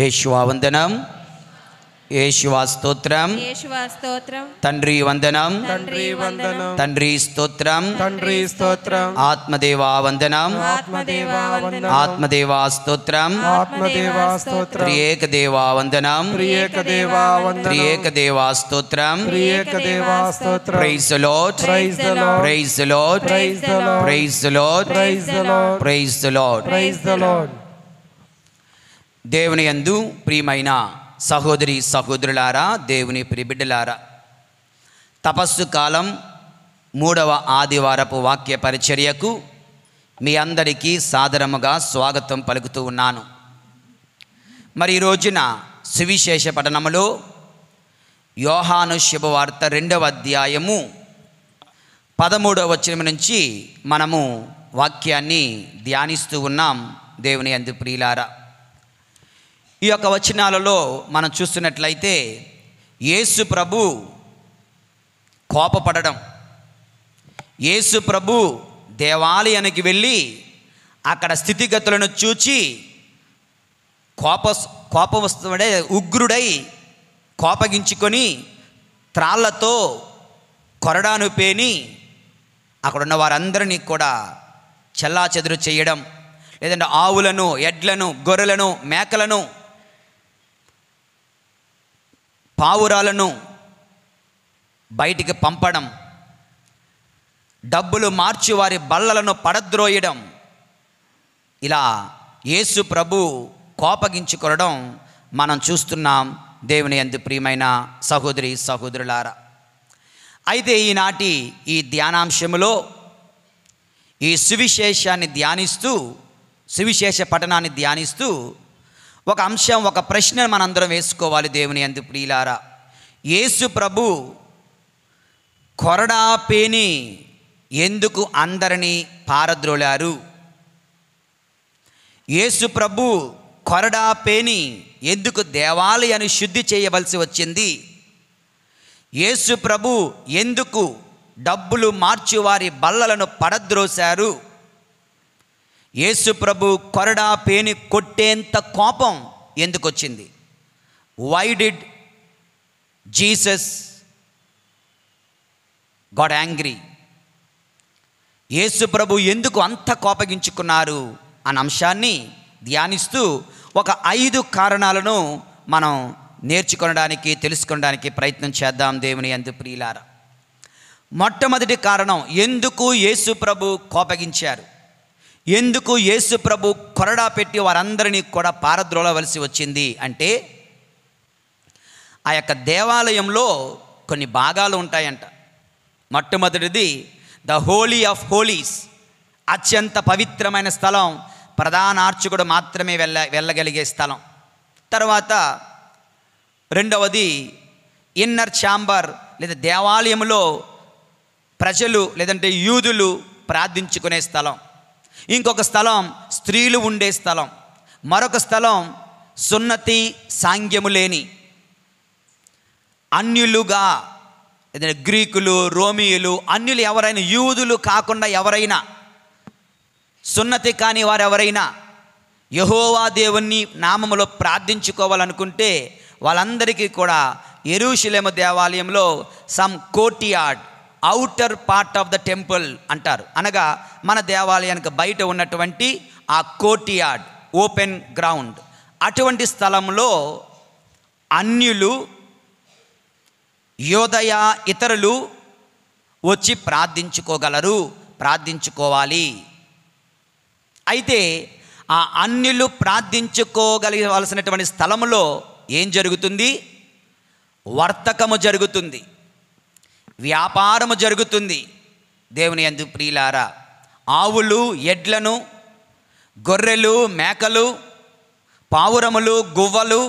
యేషువా వందనం, యేషువా స్తోత్రం, యేషువా స్తోత్రం. తండ్రి వందనం, తండ్రి వందనం. తండ్రి స్తోత్రం, తండ్రి స్తోత్రం. ఆత్మదేవా వందనం, ఆత్మదేవా వందనం. ఆత్మదేవా స్తోత్రం, ఆత్మదేవా స్తోత్రం. త్రియేక దేవా వందనం, త్రియేక దేవా వందనం. త్రియేక దేవా స్తోత్రం. త్రియేక దేవా స్తోత్రం. Praise the lord, praise the lord. Praise the lord, praise the lord. Praise the lord, praise the lord. Praise the lord. Praise the Lord. దేవుని యందు ప్రియమైన సహోదరి సహోదరులారా, దేవుని ప్రియబిడ్డలారా, తపస్సు కాలం 3వ ఆదివారపు వాక్య పరిచర్యకు మీ అందరికీ సాదరముగా స్వాగతం పలుకుతూ ఉన్నాను. మరి ఈ రోజున సువిశేష పఠనములో యోహాను శుభవార్త 2వ అధ్యాయము 13వ వచనం నుంచి మనము వాక్యాన్ని ధ్యానిస్తూ ఉన్నాం. దేవుని యందు ప్రియులారా, ఈ యొక్క వచనాలలో మనం చూస్తున్నట్లయితే యేసు ప్రభు కోపపడడం, యేసు ప్రభు దేవాలయానికి వెళ్ళి అక్కడ స్థితిగతులను చూచి కోపవస్తుడే ఉగ్రుడై కోపగించుకొని త్రాళ్లతో కొరడాను పేని అక్కడున్న వారందరినీ కూడా చెల్లాచెదురు చేయడం, లేదంటే ఆవులను, ఎడ్లను, గొర్రెలను, మేకలను, పావురాలను బయటికి పంపడం, డబ్బులు మార్చి వారి బల్లలను పడద్రోయడం, ఇలా యేసు ప్రభు కోపగించుకొనడం మనం చూస్తున్నాం. దేవుని యందు ప్రియమైన సహోదరి సహోదరులారా, అయితే ఈనాటి ఈ ధ్యానాంశములో ఈ సువిశేషాన్ని ధ్యానిస్తూ, సువిశేష పఠనాన్ని ధ్యానిస్తూ ఒక అంశం, ఒక ప్రశ్న మనందరం వేసుకోవాలి. దేవుని యందు ప్రియులారా, యేసు ప్రభు కొరడా పేని ఎందుకు అందరినీ పారద్రోలారు? యేసు ప్రభు కొరడా పేని ఎందుకు దేవాలయాన్ని శుద్ధి చేయవలసి వచ్చింది? యేసు ప్రభు ఎందుకు డబ్బులు మార్చి వారి బల్లలను పడద్రోశారు? యేసు ప్రభు కొరడా పేని కొట్టేంత కోపం ఎందుకు వచ్చింది? Why did Jesus got angry? యేసు ప్రభు ఎందుకు అంత కోపగించుకున్నారు అన్న అంశాన్ని ధ్యానిస్తూ ఒక 5 కారణాలను మనం నేర్చుకోవడానికి, తెలుసుకోవడానికి ప్రయత్నం చేద్దాం. దేవుని యందు ప్రియులారా, మొట్టమొదటి కారణం, ఎందుకు యేసు ప్రభు కోపగించారు? ఎందుకు యేసు ప్రభు కొరడా పెట్టి వారందరినీ కూడా పారద్రోలవలసి వచ్చింది అంటే, ఆ యొక్క దేవాలయంలో కొన్ని భాగాలు ఉంటాయంట. మొట్టమొదటిది ద హోలీ ఆఫ్ హోలీస్, అత్యంత పవిత్రమైన స్థలం, ప్రధాన అర్చకుడు మాత్రమే వెళ్ళగలిగే స్థలం. తర్వాత రెండవది ఇన్నర్ ఛాంబర్, లేదా దేవాలయంలో ప్రజలు లేదంటే యూదులు ప్రార్థించుకునే స్థలం. ఇంకొక స్థలం స్త్రీలు ఉండే స్థలం. మరొక స్థలం సున్నతి సాంగ్యము లేని అన్యులుగా, ఏదైనా గ్రీకులు, రోమియులు, అన్యులు ఎవరైనా, యూదులు కాకుండా ఎవరైనా, సున్నతి కాని వారు ఎవరైనా యెహోవా దేవుని నామములో ప్రార్థించుకోవాలనుకుంటే వాళ్ళందరికీ కూడా యెరూషలేము దేవాలయంలో some courtyard, outer part of the temple అంటారు. అనగా మన దేవాలయానికి బయట ఉన్నటువంటి ఆ కోర్టియార్డ్, ఓపెన్ గ్రౌండ్, అటువంటి స్థలంలో అన్యులు, యోదయ ఇతరులు వచ్చి ప్రార్థించుకోగలరు, ప్రార్థించుకోవాలి. అయితే ఆ అన్యులు ప్రార్థించుకోగలవలసినటువంటి స్థలంలో ఏం జరుగుతుంది? వర్తకము జరుగుతుంది, వ్యాపారము జరుగుతుంది. దేవుని యందు ప్రియులారా, ఆవులు, ఎడ్లను, గొర్రెలు, మేకలు, పావురములు, గువ్వలు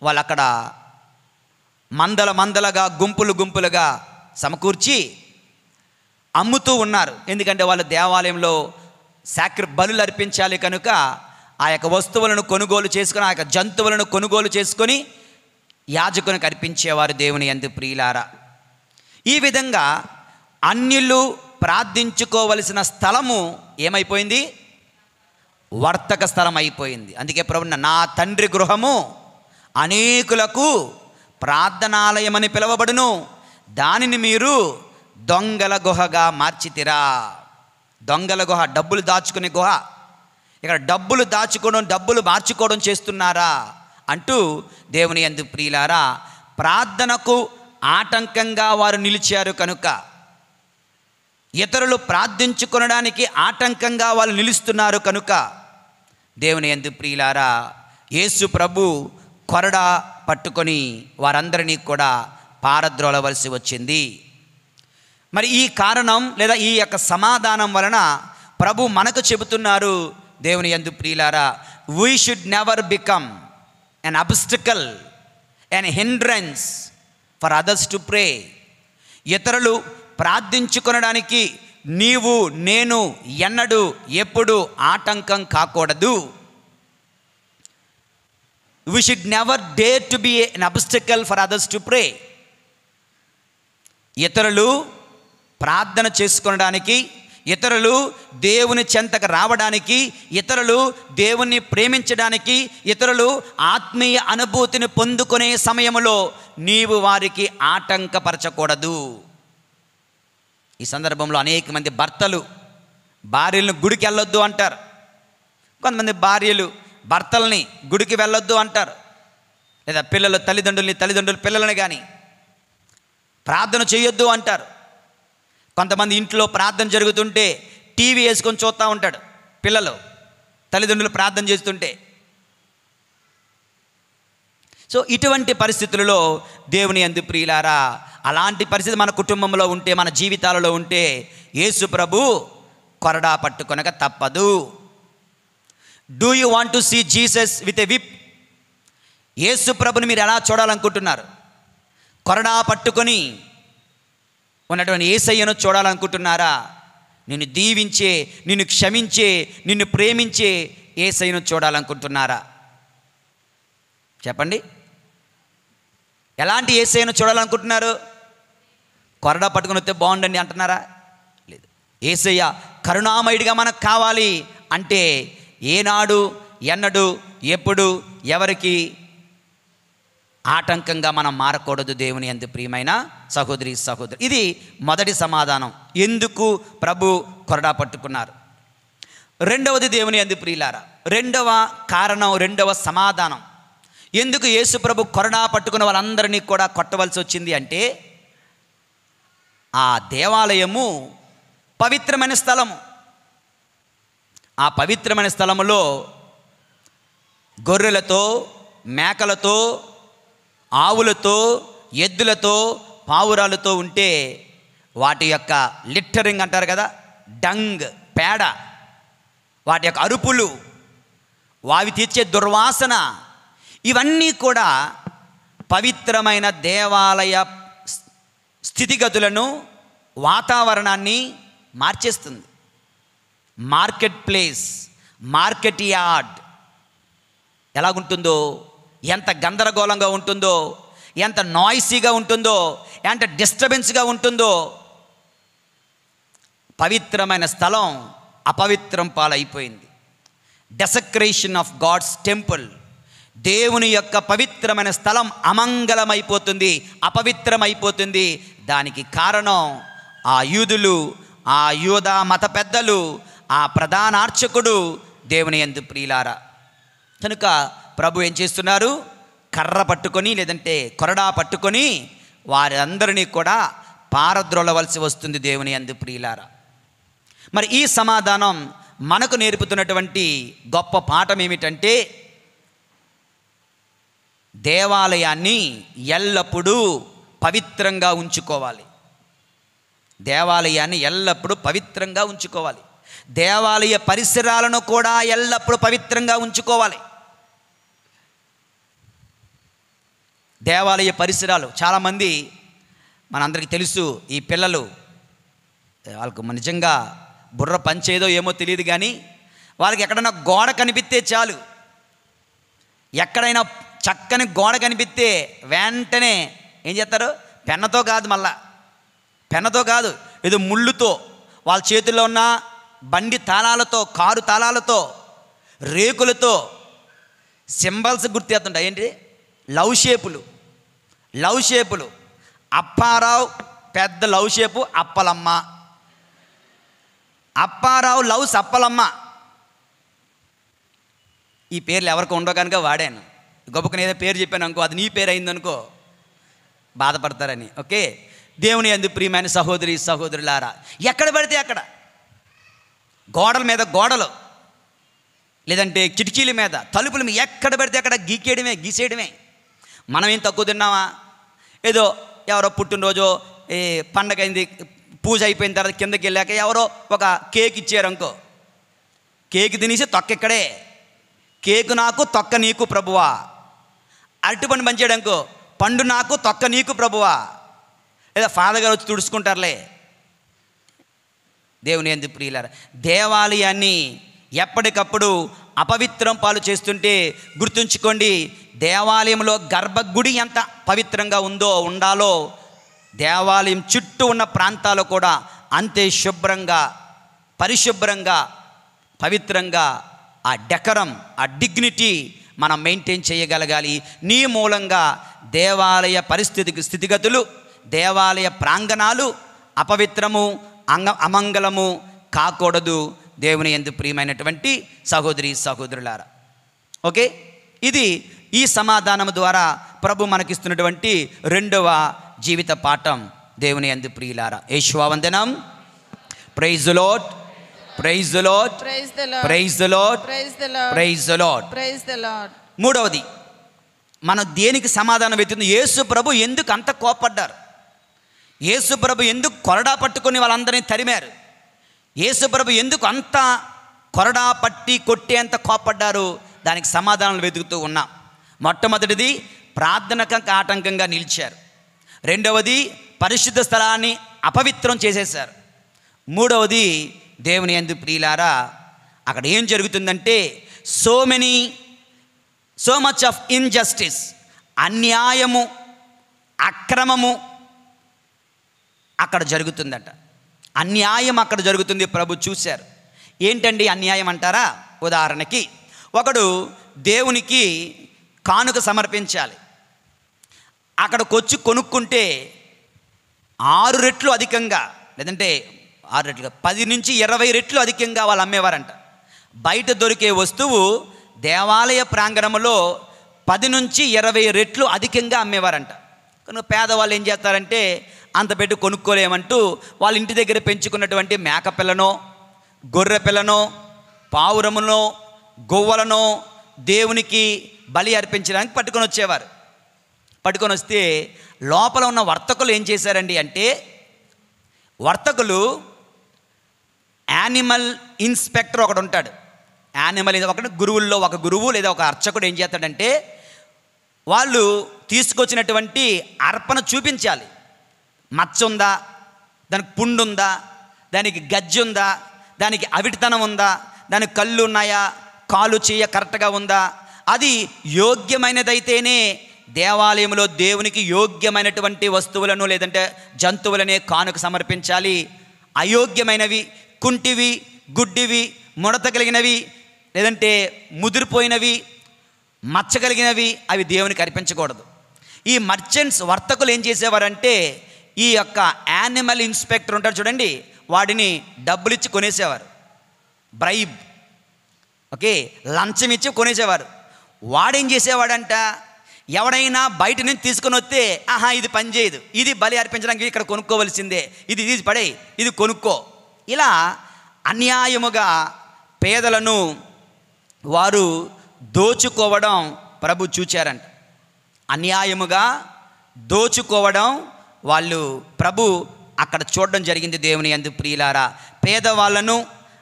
వాళ్ళు అక్కడ మందల మందలుగా, గుంపులు గుంపులుగా సమకూర్చి అమ్ముతూ ఉన్నారు. ఎందుకంటే వాళ్ళు దేవాలయంలో బలులు అర్పించాలి కనుక ఆ యొక్క వస్తువులను కొనుగోలు చేసుకొని, ఆ యొక్క జంతువులను కొనుగోలు చేసుకొని యాజకునికి అర్పించేవారు. దేవుని యందు ప్రియులారా, ఈ విధంగా అన్యులు ప్రార్థించుకోవలసిన స్థలము ఏమైపోయింది? వర్తక స్థలం అయిపోయింది. అందుకే ప్రభు నా తండ్రి గృహము అనేకులకు ప్రార్థనాలయమని పిలువబడును, దానిని మీరు దొంగల గుహగా మార్చితిరా. దొంగల గుహ, డబ్బులు దాచుకునే గుహ. ఇక్కడ డబ్బులు దాచుకోవడం, డబ్బులు మార్చుకోవడం చేస్తున్నారా అంటూ దేవుని యందు ప్రియులారా, ప్రార్థనకు ఆటంకంగా వారు నిలిచారు కనుక, ఇతరులు ప్రార్థించుకొనడానికి ఆటంకంగా వాళ్ళు నిలుస్తున్నారు కనుక, దేవుని యందు ప్రియులారా, యేసు ప్రభు కొరడా పట్టుకొని వారందరినీ కూడా పారద్రోలవలసి వచ్చింది. మరి ఈ కారణం లేదా ఈ యొక్క సమాధానం వలన ప్రభు మనకు చెబుతున్నారు, దేవుని యందు ప్రియులారా, we should never become an obstacle, an hindrance for others to pray. ఇతరులు ప్రార్థించుకొనడానికి నీవు నేను ఎన్నడూ ఎప్పుడు ఆటంకం కాకూడదు. We should never dare to be an obstacle for others to pray. ఇతరులు ప్రార్థన చేసుకొనడానికి, ఇతరులు దేవుని చెంతకు రావడానికి, ఇతరులు దేవుణ్ణి ప్రేమించడానికి, ఇతరులు ఆత్మీయ అనుభూతిని పొందుకునే సమయంలో నీవు వారికి ఆటంకపరచకూడదు. ఈ సందర్భంలో అనేక మంది భర్తలు భార్యలను గుడికి వెళ్ళొద్దు అంటారు. కొంతమంది భార్యలు భర్తల్ని గుడికి వెళ్ళొద్దు అంటారు. లేదా తల్లిదండ్రులు పిల్లలని కానీ ప్రార్థన చేయొద్దు అంటారు. కొంతమంది ఇంట్లో ప్రార్థన జరుగుతుంటే టీవీ వేసుకొని చూస్తూ ఉంటాడు పిల్లలు, తల్లిదండ్రులు ప్రార్థన చేస్తుంటే. సో ఇటువంటి పరిస్థితులలో దేవుని యందు ప్రియులారా, అలాంటి పరిస్థితి మన కుటుంబంలో ఉంటే, మన జీవితాలలో ఉంటే, యేసు ప్రభు కొరడా పట్టుకొనక తప్పదు. Do you want to see Jesus with a whip? యేసు ప్రభుని మీరు ఎలా చూడాలనుకుంటున్నారు? కొరడా పట్టుకొని ఉన్నటువంటి యేసయ్యను చూడాలనుకుంటున్నారా? నిన్ను దీవించే, నిన్ను క్షమించే, నిన్ను ప్రేమించే యేసయ్యను చూడాలనుకుంటున్నారా? చెప్పండి. ఎలాంటి యేసయ్యను చూడాలనుకుంటున్నారు? కొరడా పట్టుకొని వస్తే బాగుండండి అంటున్నారా? లేదు. యేసయ్య కరుణామయుడిగా మనకు కావాలి అంటే ఏనాడు ఎన్నడు ఎప్పుడు ఎవరికి ఆటంకంగా మనం మారకూడదు. దేవుని యందు ప్రియమైన సహోదరి సహోదరు, ఇది మొదటి సమాధానం, ఎందుకు ప్రభు కొరడా పట్టుకున్నారు. రెండవది దేవుని యందు ప్రియులారా, రెండవ కారణం, రెండవ సమాధానం, ఎందుకు యేసు ప్రభు కొరడా పట్టుకున్న వాళ్ళందరినీ కూడా కొట్టవలసి వచ్చింది అంటే, ఆ దేవాలయము పవిత్రమైన స్థలము. ఆ పవిత్రమైన స్థలములో గొర్రెలతో, మేకలతో, ఆవులతో, ఎద్దులతో, పావురాలతో ఉంటే వాటి యొక్క లిట్టరింగ్ అంటారు కదా, డంగ్, పేడ, వాటి యొక్క అరుపులు, వావి తీర్చే దుర్వాసన, ఇవన్నీ కూడా పవిత్రమైన దేవాలయ స్థితిగతులను, వాతావరణాన్ని మార్చేస్తుంది. మార్కెట్ ప్లేస్, మార్కెట్ యార్డ్ ఎలాగుంటుందో, ఎంత గందరగోళంగా ఉంటుందో, ఎంత నాయిసీగా ఉంటుందో, ఎంత డిస్టర్బెన్స్గా ఉంటుందో, పవిత్రమైన స్థలం అపవిత్రం పాలైపోయింది. డెసక్రేషన్ ఆఫ్ గాడ్స్ టెంపుల్, దేవుని యొక్క పవిత్రమైన స్థలం అమంగళమైపోతుంది, అపవిత్రమైపోతుంది. దానికి కారణం ఆ యూదులు, ఆ యూదా మత పెద్దలు, ఆ ప్రధాన అర్చకుడు, దేవుని యందు ప్రియులారా. కనుక ప్రభు ఏం చేస్తున్నారు? కర్ర పట్టుకొని, లేదంటే కొరడా పట్టుకొని వారందరినీ కూడా పారద్రోలవలసి వస్తుంది, దేవుని యందు ప్రియులారా. మరి ఈ సమాధానం మనకు నేర్పుతున్నటువంటి గొప్ప పాఠం ఏమిటంటే, దేవాలయాన్ని ఎల్లప్పుడూ పవిత్రంగా ఉంచుకోవాలి. దేవాలయాన్ని ఎల్లప్పుడూ పవిత్రంగా ఉంచుకోవాలి. దేవాలయ పరిసరాలను కూడా ఎల్లప్పుడూ పవిత్రంగా ఉంచుకోవాలి. దేవాలయ పరిసరాలు, చాలామంది మనందరికీ తెలుసు, ఈ పిల్లలు వాళ్ళకు నిజంగా బుర్ర పంచేదో ఏమో తెలియదు కానీ, వాళ్ళకి ఎక్కడైనా గోడ కనిపిస్తే చాలు, ఎక్కడైనా చక్కని గోడ కనిపిస్తే వెంటనే ఏం చేస్తారు? పెన్నతో కాదు, మళ్ళా పెన్నతో కాదు, ఏదో ముళ్ళుతో, వాళ్ళ చేతుల్లో ఉన్న బండి తాళాలతో, కారు తాళాలతో రేకులతో సింబల్స్ గుర్తెత్తుంటాయి. ఏంటి? లవ్ షేపులు. అప్పారావు పెద్ద love shape Appalamma, Apparao loves Appalamma. ఈ పేర్లు ఎవరికి ఉండవు కనుక వాడాను. గొప్పకని ఏదో పేరు చెప్పాను అనుకో, అది నీ పేరు అయిందనుకో బాధపడతారని. ఓకే, దేవుని యందు ప్రియమైన సహోదరి సహోదరులారా, ఎక్కడ పడితే అక్కడ గోడల మీద గోడలు, లేదంటే కిటికీల మీద, తలుపుల మీద, ఎక్కడ పడితే అక్కడ గీసేయడమే. మనం ఏం తక్కువ తిన్నామా? ఏదో ఎవరో పుట్టినరోజో పండగ అయింది, పూజ అయిపోయిన తర్వాత కిందకి వెళ్ళాక ఎవరో ఒక కేక్ ఇచ్చారనుకో, కేక్ తినేసి తొక్కెక్కడే, కేకు నాకు తొక్క నీకు ప్రభువా. అరటిపండు పంచాడనుకో, పండు నాకు తొక్క నీకు ప్రభువా. లేదా ఫాదర్ గారు వచ్చి తుడుచుకుంటారులే. దేవుని యందు ప్రియులారా, దేవాలయాన్ని ఎప్పటికప్పుడు అపవిత్రం పాలు చేస్తుంటే గుర్తుంచుకోండి, దేవాలయంలో గర్భగుడి ఎంత పవిత్రంగా ఉండాలో దేవాలయం చుట్టూ ఉన్న ప్రాంతాలు కూడా అంతే శుభ్రంగా, పరిశుభ్రంగా, పవిత్రంగా ఆ డెకరం, ఆ డిగ్నిటీ మనం మెయింటైన్ చేయగలగాలి. నీ మూలంగా దేవాలయ స్థితిగతులు, దేవాలయ ప్రాంగణాలు అపవిత్రము, అమంగళము కాకూడదు. దేవుని యందు ప్రియమైనటువంటి సహోదరి సహోదరులారా, ఓకే, ఇది ఈ సమాధానం ద్వారా ప్రభు మనకిస్తున్నటువంటి రెండవ జీవిత పాఠం. దేవుని యందు ప్రియులారా, యేషువావందనం. Praise the lord, praise the lord, praise the lord, praise the lord, praise the lord, praise the lord, praise the lord. మూడవది, మనం దేనికి సమాధానం వెతుకుతుంది? యేసు ప్రభు ఎందుకు అంత కోపడ్డారు? యేసు ప్రభు ఎందుకు కొరడా పట్టుకొని వాళ్ళందరినీ తరిమారు? యేసు ప్రభు ఎందుకు అంత కొరడా పట్టి కొట్టేంత కోపడ్డారు? దానికి సమాధానాలు వెతుకుతూ ఉన్నాం. మొట్టమొదటిది, ప్రార్థనకు ఆటంకంగా నిలిచారు. రెండవది, పరిశుద్ధ స్థలాన్ని అపవిత్రం చేసేశారు. మూడవది, దేవుని యందు ప్రియులారా, అక్కడ ఏం జరుగుతుందంటే సో మచ్ ఆఫ్ ఇన్జస్టిస్, అన్యాయము, అక్రమము అక్కడ జరుగుతుందట. అన్యాయం అక్కడ జరుగుతుంది. ప్రభు చూశారు. ఏంటండి అన్యాయం అంటారా? ఉదాహరణకి, ఒకడు దేవునికి కానుక సమర్పించాలి. అక్కడికొచ్చి కొనుక్కుంటే 6 రెట్లు అధికంగా, లేదంటే 6 రెట్లుగా 10 నుంచి 20 రెట్లు అధికంగా వాళ్ళు అమ్మేవారంట. బయట దొరికే వస్తువు దేవాలయ ప్రాంగణంలో 10 నుంచి 20 రెట్లు అధికంగా అమ్మేవారంట. కనుక పేదవాళ్ళు ఏం చేస్తారంటే అంత పెట్టి కొనుక్కోలేమంటూ వాళ్ళ ఇంటి దగ్గర పెంచుకున్నటువంటి మేకపిల్లనో, గొర్రె పిల్లనో, పావురమునో, గొవ్వలనో దేవునికి బలి అర్పించడానికి పట్టుకొని వచ్చేవారు. పట్టుకొని వస్తే లోపల ఉన్న వర్తకులు ఏం చేశారండి అంటే, వర్తకులు యానిమల్ ఇన్స్పెక్టర్ ఒకడు ఉంటాడు. యానిమల్ ఒకటి గురువుల్లో ఒక గురువు లేదా ఒక అర్చకుడు ఏం చేస్తాడంటే, వాళ్ళు తీసుకొచ్చినటువంటి అర్పణ చూపించాలి. మచ్చ ఉందా, దానికి పుండు ఉందా, దానికి గజ్జి ఉందా, దానికి అవిటితనం ఉందా, దానికి కళ్ళు ఉన్నాయా, కాలు చేయ కరెక్ట్గా ఉందా, అది యోగ్యమైనదైతేనే దేవాలయంలో దేవునికి యోగ్యమైనటువంటి వస్తువులను లేదంటే జంతువులనే కానుక సమర్పించాలి. అయోగ్యమైనవి, కుంటివి, గుడ్డివి, ముడత కలిగినవి, లేదంటే ముదిరిపోయినవి, మచ్చ కలిగినవి అవి దేవునికి అర్పించకూడదు. ఈ మర్చెంట్స్, వర్తకులు ఏం చేసేవారంటే, ఈ యొక్క యానిమల్ ఇన్స్పెక్టర్ ఉంటాడు చూడండి, వాడిని డబ్బులు ఇచ్చి కొనేసేవారు. బ్రైబ్, ఓకే, లంచం ఇచ్చి కొనేసేవారు. వాడేం చేసేవాడంట, ఎవడైనా బయట నుంచి తీసుకొని వస్తే, ఆహా ఇది పని చేయదు, ఇది బలి అర్పించడానికి ఇక్కడ కొనుక్కోవలసిందే, ఇది తీసి పడే, ఇది కొనుక్కో. ఇలా అన్యాయముగా పేదలను వారు దోచుకోవడం ప్రభు చూచారంట. అన్యాయముగా దోచుకోవడం వాళ్ళు ప్రభు అక్కడ చూడడం జరిగింది. దేవుని యందు ప్రియులారా, పేదవాళ్ళను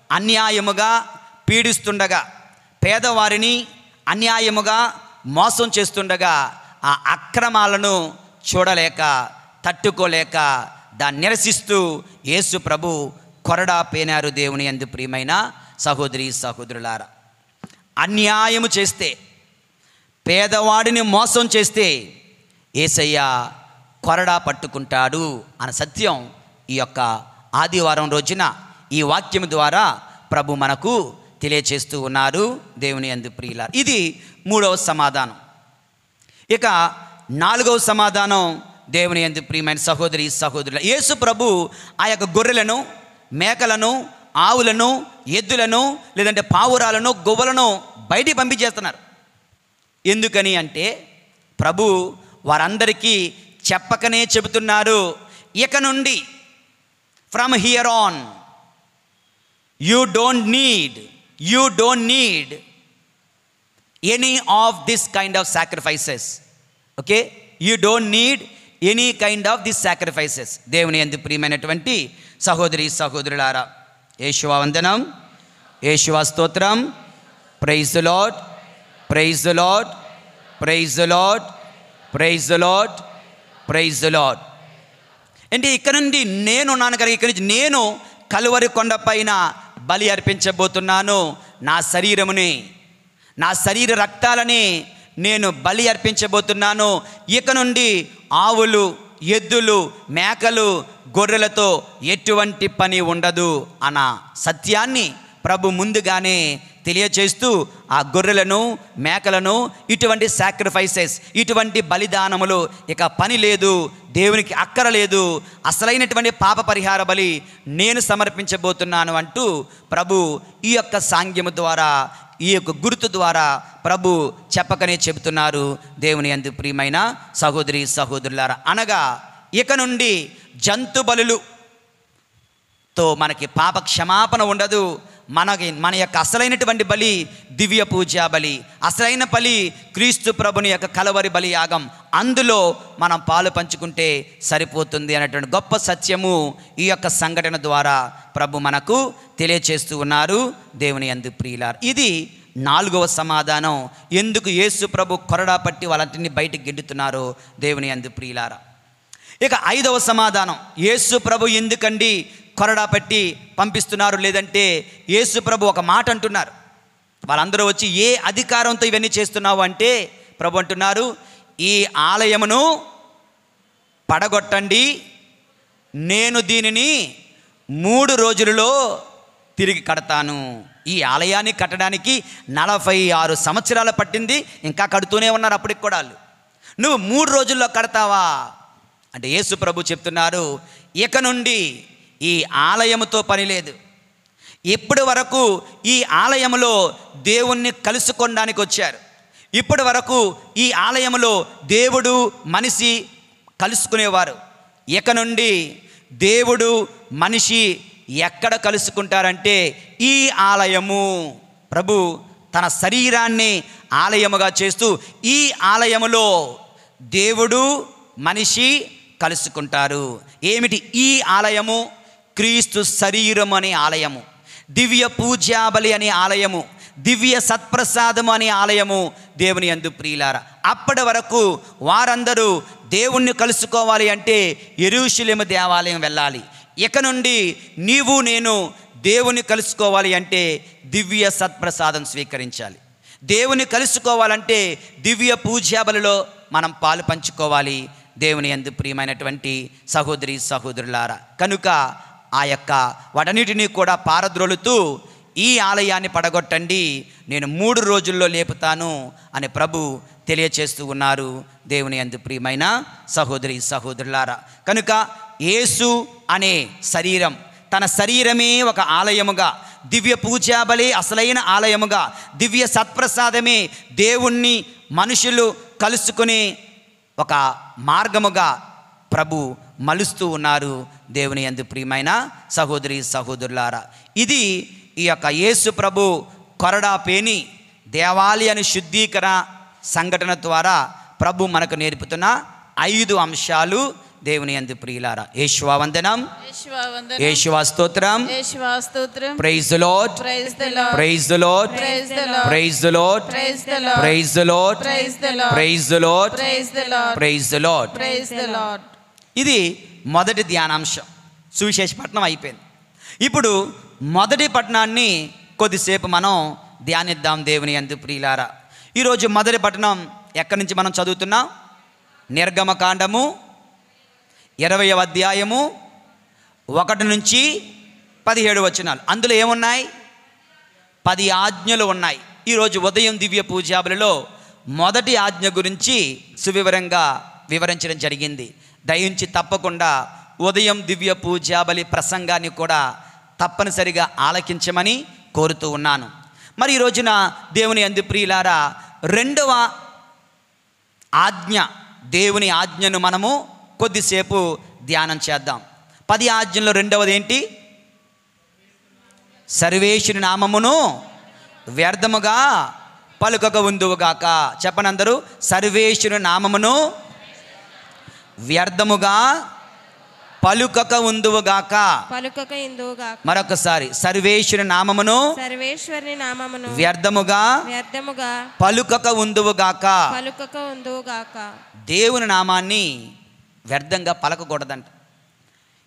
అన్యాయముగా పీడిస్తుండగా, పేదవారిని అన్యాయముగా మోసం చేస్తుండగా, ఆ అక్రమాలను చూడలేక, తట్టుకోలేక, దాన్ని నిరసిస్తూ యేసు ప్రభు కొరడా పేనారు. దేవుని యందు ప్రియమైన సహోదరి సహోదరులారా, అన్యాయము చేస్తే, పేదవాడిని మోసం చేస్తే యేసయ్య కొరడా పట్టుకుంటాడు అన్న సత్యం ఈ యొక్క ఆదివారం రోజున ఈ వాక్యం ద్వారా ప్రభు మనకు తెలియచేస్తూ ఉన్నారు దేవుని యందు ప్రియులారా. ఇది 3వ సమాధానం. ఇక 4వ సమాధానం దేవుని యందు ప్రియమైన సహోదరి సహోదరుల, యేసు ప్రభు ఆ యొక్క గొర్రెలను, మేకలను, ఆవులను, ఎద్దులను, లేదంటే పావురాలను, గొవ్వలను బయటికి పంపించేస్తున్నారు. ఎందుకని అంటే ప్రభు వారందరికీ చెప్పకనే చెబుతున్నారు, ఇక నుండి from here on you don't need any of this kind of sacrifices. Okay, you don't need any kind of this sacrifices. దేవుని యందు ప్రియమైనటువంటి సహోదరి సహోదరులారా, యేషువా వందనం, యేషువా స్తోత్రం. Praise the lord, praise the lord, praise the lord, praise the lord, praise the Lord. అంటే ఇక్కడ నుండి నేనున్నాను కనుక ఇక్కడి నుంచి నేను కలువరి కొండ పైన బలి అర్పించబోతున్నాను. నా శరీరముని, నా శరీర రక్తాలని నేను బలి అర్పించబోతున్నాను. ఇక నుండి ఆవులు, ఎద్దులు, మేకలు, గొర్రెలతో ఎటువంటి పని ఉండదు అన్న సత్యాన్ని ప్రభు ముందుగానే తెలియచేస్తూ ఆ గొర్రెలను, మేకలను, ఇటువంటి సాక్రిఫైసెస్, ఇటువంటి బలిదానములు ఇక పని లేదు, దేవునికి అక్కరలేదు, అసలైనటువంటి పాప పరిహార బలి నేను సమర్పించబోతున్నాను అంటూ ప్రభు ఈ యొక్క సాంగ్యము ద్వారా, ఈ యొక్క గుర్తు ద్వారా ప్రభు చెప్పకనే చెబుతున్నారు దేవుని యందు ప్రియమైన సహోదరి సహోదరులారా. అనగా ఇక నుండి జంతు బలులతో మనకి పాప క్షమాపణ ఉండదు. మన యొక్క అసలైనటువంటి బలి దివ్య పూజా బలి, అసలైన బలి క్రీస్తు ప్రభుని యొక్క కలవరి బలి యాగం. అందులో మనం పాలు పంచుకుంటే సరిపోతుంది అనేటువంటి గొప్ప సత్యము ఈ యొక్క సంఘటన ద్వారా ప్రభు మనకు తెలియచేస్తూ ఉన్నారు దేవుని యందు ప్రియులారా. ఇది 4వ సమాధానం. ఎందుకు యేసు ప్రభు కొరడా పట్టి వాళ్ళంటిని బయటికి గెంటుతున్నారో దేవుని యందు ప్రియులారా. ఇక 5వ సమాధానం, యేసు ప్రభు ఎందుకండి కొరడా పట్టి పంపిస్తున్నారు? లేదంటే యేసు ప్రభు ఒక మాట అంటున్నారు. వాళ్ళందరూ వచ్చి ఏ అధికారంతో ఇవన్నీ చేస్తున్నావు అంటే ప్రభు అంటున్నారు, ఈ ఆలయమును పడగొట్టండి, నేను దీనిని 3 రోజులలో తిరిగి కడతాను. ఈ ఆలయాన్ని కట్టడానికి 46 సంవత్సరాలు పట్టింది, ఇంకా కడుతూనే ఉన్నారు అప్పటికి కూడా. నువ్వు 3 రోజుల్లో కడతావా అంటే యేసు ప్రభు చెప్తున్నారు, ఇక నుండి ఈ ఆలయముతో పని లేదు. ఇప్పటి వరకు ఈ ఆలయములో దేవుణ్ణి కలుసుకోవడానికి వచ్చారు. ఇప్పటి వరకు ఈ ఆలయములో దేవుడు మనిషి కలుసుకునేవారు. ఇక నుండి దేవుడు మనిషి ఎక్కడ కలుసుకుంటారంటే ఈ ఆలయము. ప్రభు తన శరీరాన్ని ఆలయముగా చేస్తూ ఈ ఆలయములో దేవుడు మనిషి కలుసుకుంటారు. ఏమిటి ఈ ఆలయము? క్రీస్తు శరీరం అనే ఆలయము, దివ్య పూజాబలి అనే ఆలయము, దివ్య సత్ప్రసాదము అనే ఆలయము దేవుని యందు ప్రియులారా. అప్పటి వరకు వారందరూ దేవుణ్ణి కలుసుకోవాలి అంటే యెరూషలేము దేవాలయం వెళ్ళాలి. ఇక నుండి నీవు నేను దేవుని కలుసుకోవాలి అంటే దివ్య సత్ప్రసాదం స్వీకరించాలి. దేవుని కలుసుకోవాలంటే దివ్య పూజాబలిలో మనం పాలు పంచుకోవాలి దేవుని యందు ప్రియమైనటువంటి సహోదరి సహోదరులారా. కనుక ఆ యొక్క వాటన్నిటినీ కూడా పారద్రోలుతూ ఈ ఆలయాన్ని పడగొట్టండి, నేను 3 రోజుల్లో లేపుతాను అని ప్రభు తెలియచేస్తూ ఉన్నారు దేవుని యందు ప్రియమైన సహోదరి సహోదరులారా. కనుక యేసు అనే శరీరం, తన శరీరమే ఒక ఆలయముగా, దివ్య పూజాబలి అసలైన ఆలయముగా, దివ్య సత్ప్రసాదమే దేవుణ్ణి మనుషులు కలుసుకుని ఒక మార్గముగా ప్రభు మలుస్తూ ఉన్నారు దేవుని యందు ప్రియమైన సహోదరి సహోదరులారా. ఇది ఈ యొక్క యేసు ప్రభు కొరడా పేని దేవాలయాన్ని శుద్ధీకరణ సంఘటన ద్వారా ప్రభు మనకు నేర్పుతున్న 5 అంశాలు దేవుని యందు ప్రియులారా. యేషువా వందనం, యేషువా స్తోత్రం, praise the lord, praise the lord, praise the lord, praise the lord, praise the lord, praise the lord, praise the Lord. ఇది మొదటి ధ్యానాంశం. సువిశేష పట్టణం అయిపోయింది. ఇప్పుడు మొదటి పట్టణాన్ని కొద్దిసేపు మనం ధ్యానిద్దాం దేవుని యందు ప్రియులారా. ఈరోజు మొదటి పట్టణం ఎక్కడి నుంచి మనం చదువుతున్నాం? నిర్గమకాండము 20వ1 నుంచి 17 వచనాలు. అందులో ఏమున్నాయి? 10 ఆజ్ఞలు ఉన్నాయి. ఈరోజు ఉదయం దివ్య పూజాబలిలో మొదటి ఆజ్ఞ గురించి సువివరంగా వివరించడం జరిగింది. దయించి తప్పకుండా ఉదయం దివ్య పూజాబలి ప్రసంగాన్ని కూడా తప్పనిసరిగా ఆలకించమని కోరుతూ ఉన్నాను. మరి ఈ రోజున దేవుని యందు ప్రియులారా, రెండవ ఆజ్ఞ, దేవుని ఆజ్ఞను మనము కొద్దిసేపు ధ్యానం చేద్దాం. 10 ఆజ్ఞల్లో రెండవది ఏంటి? సర్వేశ్వరుని నామమును వ్యర్థముగా పలుకక ఉందువుగాక. చెప్పనందరూ, సర్వేశ్వరుని నామమును వ్యర్థముగా పలుకక ఉందువుగాక. పలుకక ఇందువుగాక. మరొకసారి, సర్వేశ్వరుని నామమును సర్వేశ్వరుని నామమును వ్యర్థముగా వ్యర్థముగా పలుకక ఉందువుగాక. పలుకక ఉందువుగాక. దేవుని నామాన్ని వ్యర్థంగా పలకకూడదంట.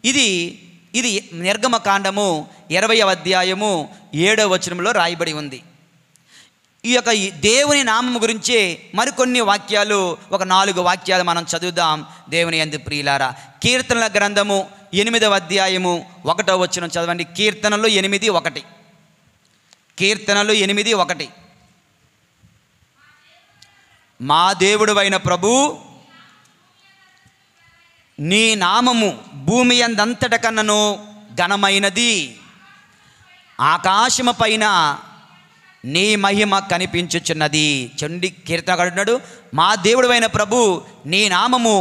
ఇది నిర్గమకాండము 20వ అధ్యాయము 7వ వచనంలో రాయబడి ఉంది. ఈ యొక్క దేవుని నామము గురించి మరికొన్ని వాక్యాలు, ఒక 4 వాక్యాలు మనం చదువుదాం. దేవుని యందు ప్రియులారా, కీర్తనల గ్రంథము 8వ అధ్యాయము 1వ వచనం చదవండి. కీర్తనలు 8:1. కీర్తనలు 8:1. మా దేవుడవైన ప్రభు, నీ నామము భూమి అందంతట కన్నను ఘనమైనది, ఆకాశము పైన నీ మహిమ కనిపించుచున్నది. చండి కీర్తనగాడు, మా దేవుడైన ప్రభు, నీ నామము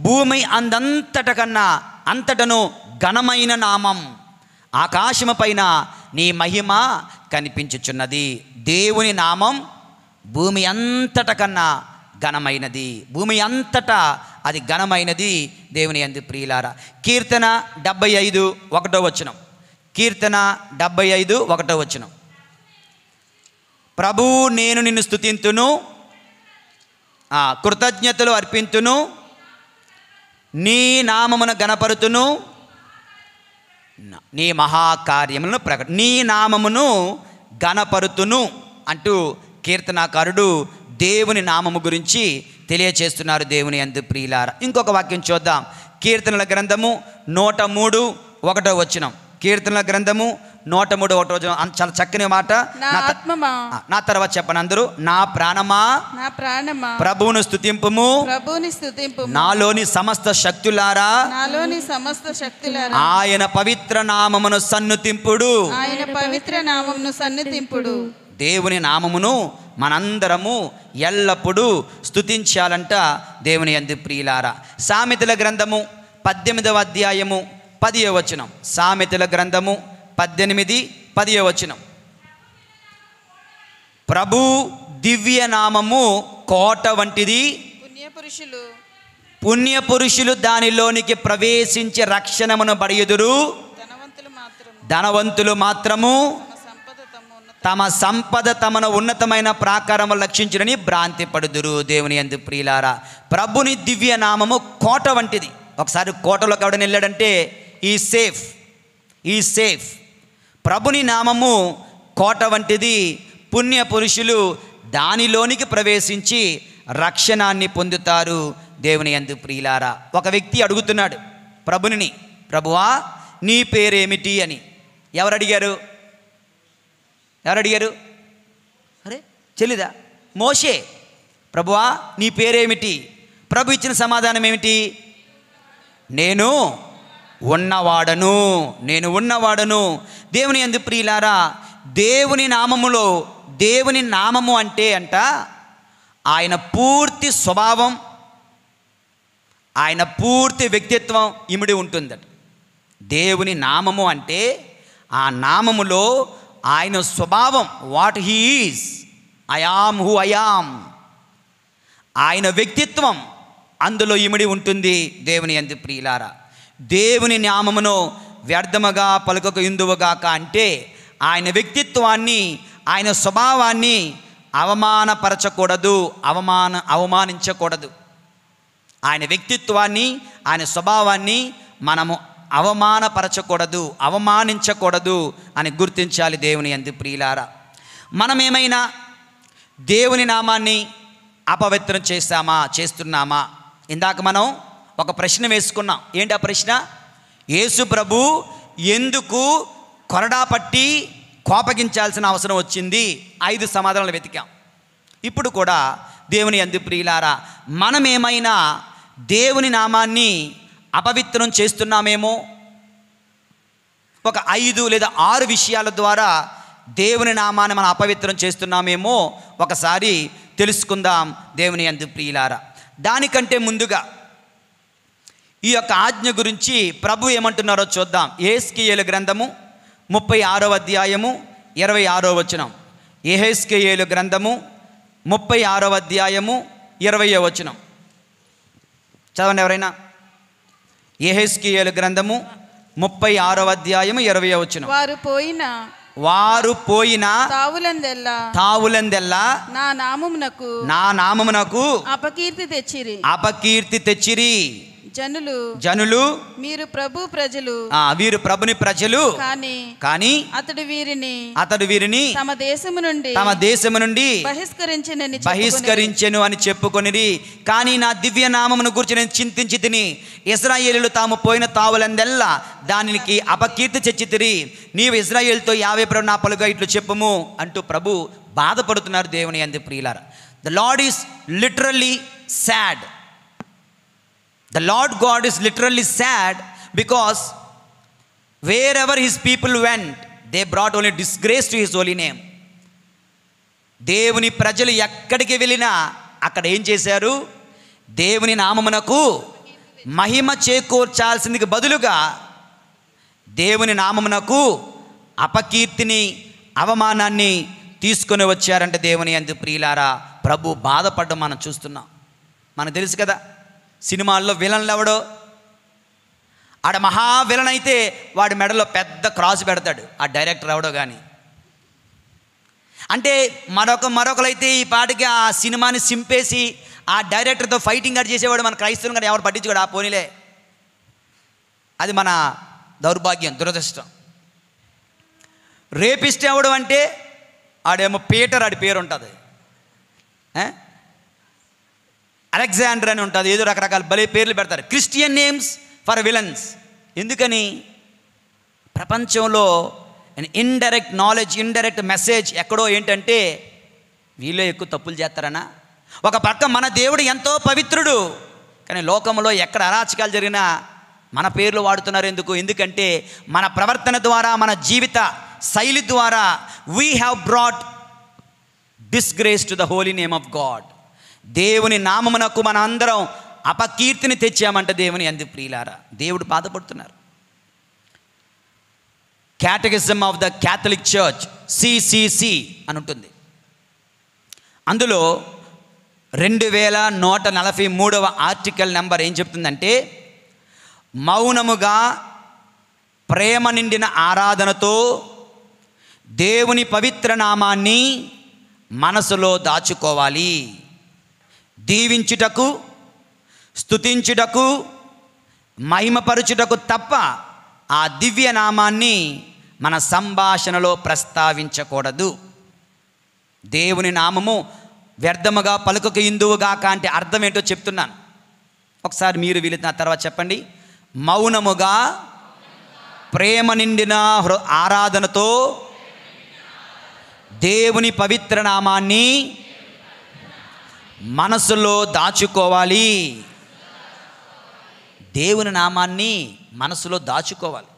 భూమి అందంతట కన్నా అంతటను ఘనమైన నామం, ఆకాశము పైన నీ మహిమ కనిపించుచున్నది. దేవుని నామం భూమి అంతట కన్నా ఘనమైనది, భూమి అంతటా అది ఘనమైనది. దేవుని యందు ప్రియులారా, కీర్తన 75:1 వచనం. కీర్తన 75:1 వచనం. ప్రభు, నేను నిన్ను స్తుతింతును, కృతజ్ఞతలు అర్పింతును, నీ నామమును గణపరుతును, నీ మహాకార్యములను నీ నామమును గణపరుతును అంటూ కీర్తనాకారుడు దేవుని నామము గురించి తెలియచేస్తున్నారు. దేవుని యందు ప్రియులారా, ఇంకొక వాక్యం చూద్దాం. కీర్తనల గ్రంథము 103:1 వచనం. కీర్తనల గ్రంథము 103:1 వచనం. చాలా చక్కని మాట. నా తర్వాత చెప్పను అందరూ. నా ప్రాణమా ప్రభువును స్తుతింపుము, నాలోని సమస్త శక్తులారా ఆయన పవిత్ర నామమును సన్నుతింపుడు. దేవుని నామమును మనందరము ఎల్లప్పుడూ స్తుతించాలంట. దేవుని యందు ప్రియులారా, సామెతల గ్రంథము 18వ అధ్యాయము 10వ వచనం. సామెతల గ్రంథము 18:10 వచనం. ప్రభు దివ్య నామము కోట వంటిది, పుణ్యపురుషులు దానిలోనికి ప్రవేశించి రక్షణమును బడియుదురు, ధనవంతులు మాత్రము తమ సంపద తమను ఉన్నతమైన ప్రాకారము లక్షించునని భ్రాంతి పడుదురు. దేవుని యందు ప్రియులారా, ప్రభుని దివ్య నామము కోట వంటిది. ఒకసారి కోటలోకి ఎవడని వెళ్ళాడంటే ఈ సేఫ్. ప్రభుని నామము కోట వంటిది, పుణ్య పురుషులు దానిలోనికి ప్రవేశించి రక్షణాన్ని పొందుతారు. దేవుని యందు ప్రియులారా, ఒక వ్యక్తి అడుగుతున్నాడు ప్రభుని, ప్రభువా నీ పేరేమిటి అని. ఎవరు అడిగారు? అరే చెల్లిదా? మోషే. ప్రభువా నీ పేరేమిటి? ప్రభు ఇచ్చిన సమాధానం ఏమిటి? నేను ఉన్నవాడను. దేవుని యందు ప్రియులారా, దేవుని నామములో, దేవుని నామము అంటే అంట ఆయన పూర్తి స్వభావం, ఆయన పూర్తి వ్యక్తిత్వం ఇమిడి ఉంటుందట. దేవుని నామము అంటే ఆ నామములో ఆయన స్వభావం, what he is, I am who I am, ఆయన వ్యక్తిత్వం అందులో ఇమిడి ఉంటుంది. దేవుని యందు ప్రియులారా, దేవుని నామమును వ్యర్థముగా పలుకక యుందువుగాక అంటే ఆయన వ్యక్తిత్వాన్ని, ఆయన స్వభావాన్ని అవమానించకూడదు. ఆయన వ్యక్తిత్వాన్ని, ఆయన స్వభావాన్ని మనము అవమానించకూడదు అని గుర్తించాలి. దేవుని యందు ప్రియులారా, మనమేమైనా దేవుని నామాన్ని అపవిత్రం చేస్తున్నామా? ఇందాక మనం ఒక ప్రశ్న వేసుకున్నాం. ఏంటి ఆ ప్రశ్న? యేసు ప్రభు ఎందుకు కొరడా పట్టి కోపగించాల్సిన అవసరం వచ్చింది. 5 సమాధానాలు వెతికాం. ఇప్పుడు కూడా దేవుని యందు ప్రియులారా, మనమేమైనా దేవుని నామాన్ని అపవిత్రం చేస్తున్నామేమో, ఒక 5 లేదా 6 విషయాల ద్వారా దేవుని నామాన్ని మనం అపవిత్రం చేస్తున్నామేమో ఒకసారి తెలుసుకుందాం దేవుని యందు ప్రియులారా. దానికంటే ముందుగా ఈ యొక్క ఆజ్ఞ గురించి ప్రభు ఏమంటున్నారో చూద్దాం. యెహెజ్కేలు గ్రంథము 36వ అధ్యాయము 26వ వచనం. యెహెజ్కేలు గ్రంథము 36వ అధ్యాయము 20వ వచనం చదవండి ఎవరైనా. యెహెజ్కేలు గ్రంథము 36వ అధ్యాయము 20వ వచనం. వారు పోయిన తావులందెల్లా నా నామమునకు అపకీర్తి తెచ్చిరి. జనులు మీరు ప్రభు ప్రజలు, వీరు ప్రభుని ప్రజలు, కానీ అతడు వీరిని తమ దేశము నుండి బహిష్కరించెను అని చెప్పుకొనిరి. కానీ నా దివ్య నామమును గురించి నేను చింతించి తిని, ఇశ్రాయేలీయులు తాము పోయిన తావులందెల్లా దానికి అపకీర్తి తెచ్చితిరి. నీవు ఇశ్రాయేలుతో యావే ప్రభు నా పలుగా ఇట్లు చెప్పుము అంటూ ప్రభు బాధపడుతున్నారు దేవుని యందు ప్రియులారా. The lord is literally sad. The Lord God is literally sad because wherever his people went, they brought only disgrace to his holy name. దేవుని ప్రజలు ఎక్కడికి వెళ్ళినా అక్కడ ఏం చేశారు? దేవుని నామమునకు మహిమ చేకూర్చాల్సిందికి బదులుగా దేవుని నామమునకు అపకీర్తిని, అవమానాన్ని తీసుకొని వచ్చారంటే దేవుని యందు ప్రియులారా, ప్రభు బాధపడడం మనం చూస్తున్నాం. మనకు తెలుసు కదా, సినిమాల్లో విలన్లు ఎవడో, ఆడ మహా విలన్ అయితే వాడి మెడలో పెద్ద క్రాస్ పెడతాడు ఆ డైరెక్టర్ ఎవడో కానీ. అంటే మరొకరైతే ఈ పాటికి ఆ సినిమాని సింపేసి ఆ డైరెక్టర్తో ఫైటింగ్ అడ్ చేసేవాడు మన క్రైస్తవులు కానీ ఎవరు పట్టించుకోడు. ఆ పోనీలే, అది మన దౌర్భాగ్యం, దురదృష్టం. రేపిస్ట్ ఎవడు అంటే ఆడేమో పీటర్, ఆడి పేరు ఉంటుంది, అలెగ్జాండర్ అని ఉంటుంది, ఏదో రకరకాల భలే పేర్లు పెడతారు. Christian names for villains. ఎందుకని? ప్రపంచంలో ఇండైరెక్ట్ నాలెడ్జ్, ఇండైరెక్ట్ మెసేజ్ ఎక్కడో ఏంటంటే వీళ్ళే ఎక్కువ తప్పులు చేస్తారనా. ఒక పక్క మన దేవుడు ఎంతో పవిత్రుడు, కానీ లోకంలో ఎక్కడ అరాచకాలు జరిగినా మన పేర్లు వాడుతున్నారు. ఎందుకంటే మన ప్రవర్తన ద్వారా, మన జీవిత శైలి ద్వారా we have brought disgrace to the holy name of God. దేవుని నామమునకు మన అందరం అపకీర్తిని తెచ్చామంటే దేవుని యందు ప్రియులారా, దేవుడు బాధపడుతున్నారు. Catechism of the Catholic church CCC అని ఉంటుంది. అందులో 2143వ ఆర్టికల్ నెంబర్ ఏం చెప్తుందంటే, మౌనముగా ప్రేమ నిండిన ఆరాధనతో దేవుని పవిత్ర నామాన్ని మనసులో దాచుకోవాలి. దీవించుటకు, స్తుతించుటకు, మహిమపరచుటకు తప్ప ఆ దివ్య నామాన్ని మన సంభాషణలో ప్రస్తావించకూడదు. దేవుని నామము వ్యర్థముగా పలుకకు ఇందువుగాక అంటే అర్థం ఏంటో చెప్తున్నాను. ఒకసారి మీరు వీళ్ళు నా తర్వాత చెప్పండి. మౌనముగా ప్రేమ నిండిన ఆరాధనతో దేవుని పవిత్ర నామాన్ని మనసులో దాచుకోవాలి. దేవుని నామాన్ని మనసులో దాచుకోవాలి.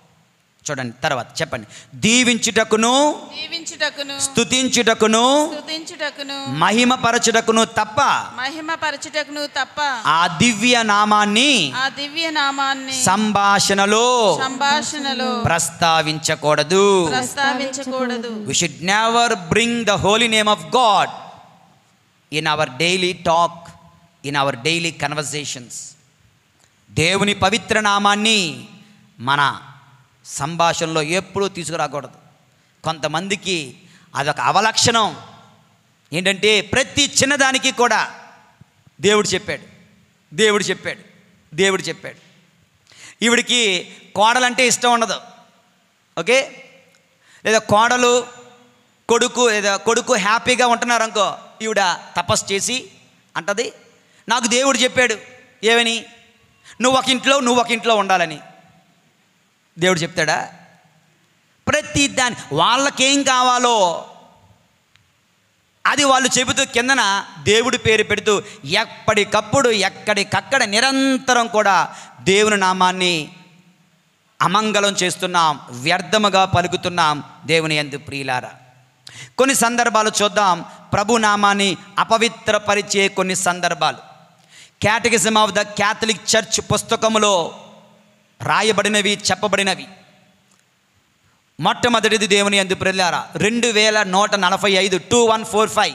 చూడండి తర్వాత చెప్పండి. దీవించుటకును, స్తుతించుటకును, మహిమపరచుటకును తప్ప ఆ దివ్య నామాన్ని సంభాషణలో ప్రస్తావించకూడదు. We should never bring the holy name of God in our daily talk, in our daily conversations. దేవుని పవిత్ర నామాన్ని మన సంభాషణలో ఎప్పుడూ తీసుకురాకూడదు. కొంతమందికి అదొక అవలక్షణం. ఏంటంటే ప్రతి చిన్నదానికి కూడా దేవుడు చెప్పాడు. ఈవిడికి కోడలంటే ఇష్టం ఉండదు, ఓకే? లేదా కొడుకు హ్యాపీగా ఉంటున్నారు అనుకో, ఈవిడ తపస్సు చేసి అంటది, నాకు దేవుడు చెప్పాడు ఏమని, నువ్వు ఒక ఇంట్లో ఉండాలని. దేవుడు చెప్తాడా? ప్రతి దాని వాళ్ళకేం కావాలో అది వాళ్ళు చెబుతూ కిందన దేవుడి పేరు పెడుతూ ఎప్పటికప్పుడు ఎక్కడికక్కడ నిరంతరం కూడా దేవుని నామాన్ని అమంగళం చేస్తున్నాం, వ్యర్థముగా పలుకుతున్నాం దేవుని యందు ప్రియులారా. కొన్ని సందర్భాలు చూద్దాం, ప్రభు నామాన్ని అపవిత్రపరిచే కొన్ని సందర్భాలు. Catechism of the Catholic church పుస్తకములో రాయబడినవి, చెప్పబడినవి. మొట్టమొదటిది దేవుని యందు ప్రియులారా 2145 2145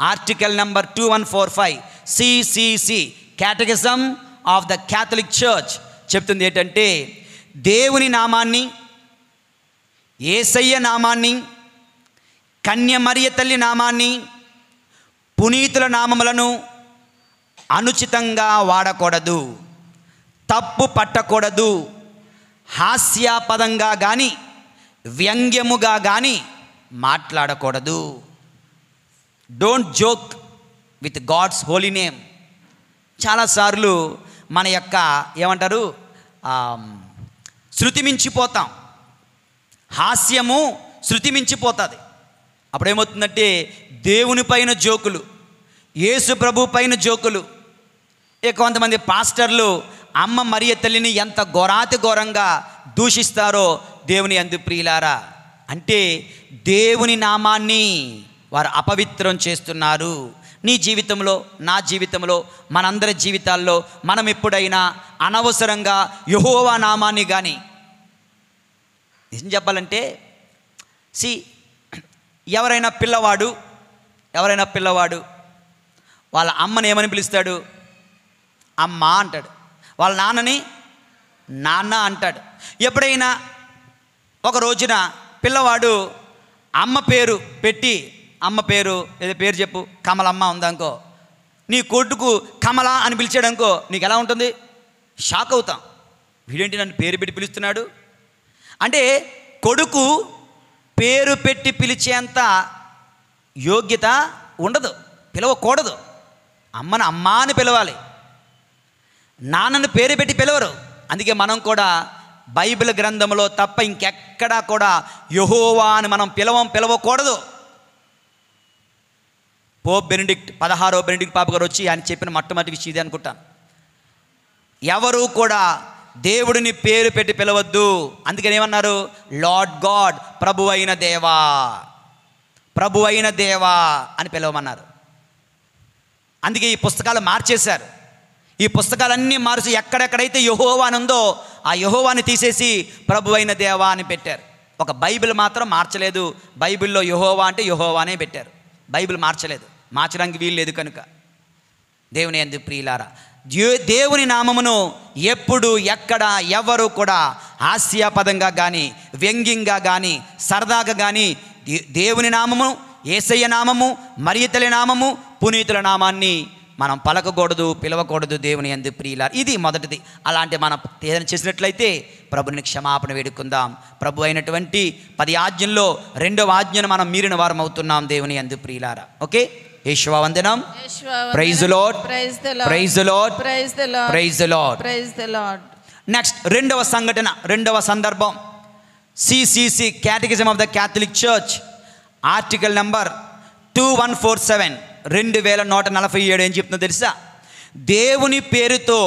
article number 2145 CCC catechism of the Catholic church చెప్తుంది ఏంటంటే, దేవుని నామాన్ని, యేసయ్య నామాన్ని, కన్యమరియ తల్లి నామాన్ని, పునీతుల నామములను అనుచితంగా వాడకూడదు, తప్పు పట్టకూడదు, హాస్యాపదంగా కానీ వ్యంగ్యముగా కానీ మాట్లాడకూడదు. Don't joke with God's holy name. చాలాసార్లు మన యొక్క ఏమంటారు శృతి మించిపోతాం, హాస్యము శృతి మించిపోతుంది. అప్పుడేమవుతుందంటే దేవుని పైన జోకులు, యేసు ప్రభు పైన జోకులు. కొంతమంది పాస్టర్లు అమ్మ మరియ తల్లిని ఎంత ఘోరాతి ఘోరంగా దూషిస్తారో దేవుని యందు ప్రియులారా. అంటే దేవుని నామాన్ని వారు అపవిత్రం చేస్తున్నారు. నీ జీవితంలో, నా జీవితంలో, మనందరి జీవితాల్లో మనం ఎప్పుడైనా అనవసరంగా యెహోవా నామాన్ని కానీ, నిజం చెప్పాలంటే ఎవరైనా పిల్లవాడు వాళ్ళ అమ్మని ఏమని పిలుస్తాడు? అమ్మ అంటాడు. వాళ్ళ నాన్నని నాన్న అంటాడు. ఎప్పుడైనా ఒక రోజున పిల్లవాడు అమ్మ పేరు పెట్టి, అమ్మ పేరు ఏదో పేరు చెప్పు, కమలమ్మ ఉందనుకో, నీ కొడుకు కమల అని పిలిచాడనుకో, నీకు ఎలా ఉంటుంది? షాక్ అవుతాం. వీడేంటి నన్ను పేరు పెట్టి పిలుస్తున్నాడు అంటే. కొడుకు పేరు పెట్టి పిలిచేంత యోగ్యత ఉండదు, పిలవకూడదు. అమ్మను అమ్మ అని పిలవాలి, నాన్నను పేరు పెట్టి పిలవరు. అందుకే మనం కూడా బైబిల్ గ్రంథంలో తప్ప ఇంకెక్కడా కూడా యెహోవా అని మనం పిలవకూడదు. పోప్ బెనెడిక్ట్ 16వ బెనెడిక్ట్ పాప గారు వచ్చి ఆయన చెప్పిన మొట్టమొదటి విషయం ఇది అనుకుంటాను. ఎవరు కూడా దేవుడిని పేరు పెట్టి పిలవద్దు. అందుకని ఏమన్నారు? లార్డ్ గాడ్, ప్రభు అయిన దేవా, ప్రభు అయిన దేవా అని పిలవమన్నారు. అందుకే ఈ పుస్తకాలు మార్చేశారు. ఈ పుస్తకాలన్నీ మార్చి ఎక్కడెక్కడైతే యెహోవా అని ఉందో ఆ యెహోవాని తీసేసి ప్రభు అయిన దేవా అని పెట్టారు. ఒక బైబిల్ మాత్రం మార్చలేదు. బైబిల్లో యెహోవా అంటే యెహోవానే పెట్టారు, బైబిల్ మార్చలేదు. మార్చడానికి వీలు లేదు కనుక. దేవుని యందు ప్రియులారా, దేవుని నామమును ఎప్పుడు ఎక్కడ ఎవరు కూడా హాస్యాపదంగా కానీ, వ్యంగ్యంగా కానీ, సరదాగా కానీ దేవుని నామము, యేసయ్య నామము, మరియ తల్లి నామము, పునీతుల నామాన్ని మనం పలకకూడదు, పిలవకూడదు. దేవుని యందు ప్రియులారా, ఇది మొదటిది. అలాంటి మనం ఏదైనా చేసినట్లయితే ప్రభుని క్షమాపణ వేడుకుందాం. ప్రభు అయినటువంటి 10 ఆజ్ఞల్లో 2వ ఆజ్ఞను మనం మీరిన వారం అవుతున్నాం. దేవుని యందు ప్రియులారా. ఓకే, యేషువా వందనం. Praise the lord, praise the lord, praise the lord, praise the lord, praise the Lord. Next 2వ సంఘటన, 2వ సందర్భం. CCC catechism of the Catholic church article number 2147 2147 ఏం చెప్తుందో తెలుసా? దేవుని పేరుతో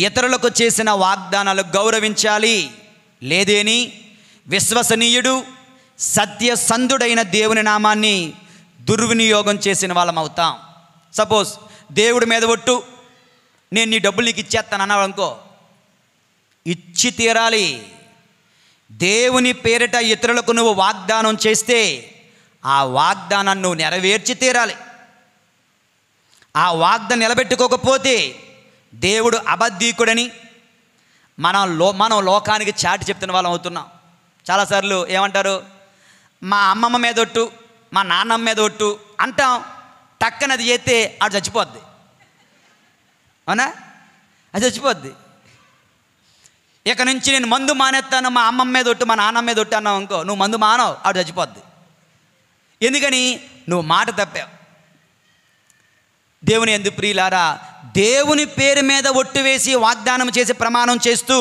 ఇతరులకు చేసిన వాగ్దానాలు గౌరవించాలి, లేదేని విశ్వసనీయుడు సత్యసంధుడైన దేవుని నామాన్ని దుర్వినియోగం చేసిన వాళ్ళం అవుతాం. సపోజ్ దేవుడి మీద ఒట్టు, నేను నీ డబ్బులు నీకు ఇచ్చేస్తాను అన్నావు అనుకో, ఇచ్చి తీరాలి. దేవుని పేరిట ఇతరులకు నువ్వు వాగ్దానం చేస్తే ఆ వాగ్దానాన్ని నువ్వు నెరవేర్చి తీరాలి. ఆ వాగ్దానం నిలబెట్టుకోకపోతే దేవుడు అబద్ధీకుడని మనం లోకానికి చాటి చెప్తున్న వాళ్ళం అవుతున్నాం. చాలాసార్లు ఏమంటారు? మా అమ్మమ్మ మీద ఒట్టు, మా నాన్నమ్మ మీద ఒట్టు అంటాం. టక్కనది చేస్తే ఆడు చచ్చిపోద్ది. అవునా? అది చచ్చిపోద్ది. ఇక నుంచి నేను మందు మానేస్తాను, మా అమ్మమ్మ మీద ఒట్టు, మా నాన్నమ్మ మీద ఒట్టు అన్నావు అనుకో, నువ్వు మందు మానవు, ఆడు చచ్చిపోద్ది. ఎందుకని? నువ్వు మాట తప్పావు. దేవుని యందు ప్రియులారా, దేవుని పేరు మీద ఒట్టు వేసి వాగ్దానం చేసి ప్రమాణం చేస్తూ,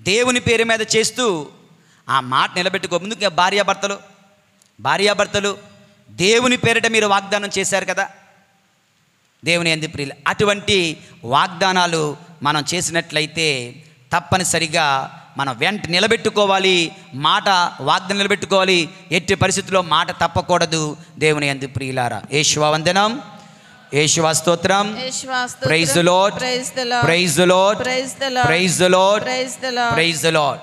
దేవుని పేరు మీద చేస్తూ ఆ మాట నిలబెట్టుకో. ముందుగా భార్యాభర్తలు దేవుని పేరిట మీరు వాగ్దానం చేశారు కదా, దేవుని యందు ప్రియులు, అటువంటి వాగ్దానాలు మనం చేసినట్లయితే తప్పనిసరిగా మనం నిలబెట్టుకోవాలి. వాగ్దానం నిలబెట్టుకోవాలి. ఎట్టి పరిస్థితుల్లో మాట తప్పకూడదు. దేవుని యందు ప్రియులారా, యేషువా వందనం, యేషువా స్తోత్రం. Praise the lord, praise the lord, praise the lord, praise the Lord.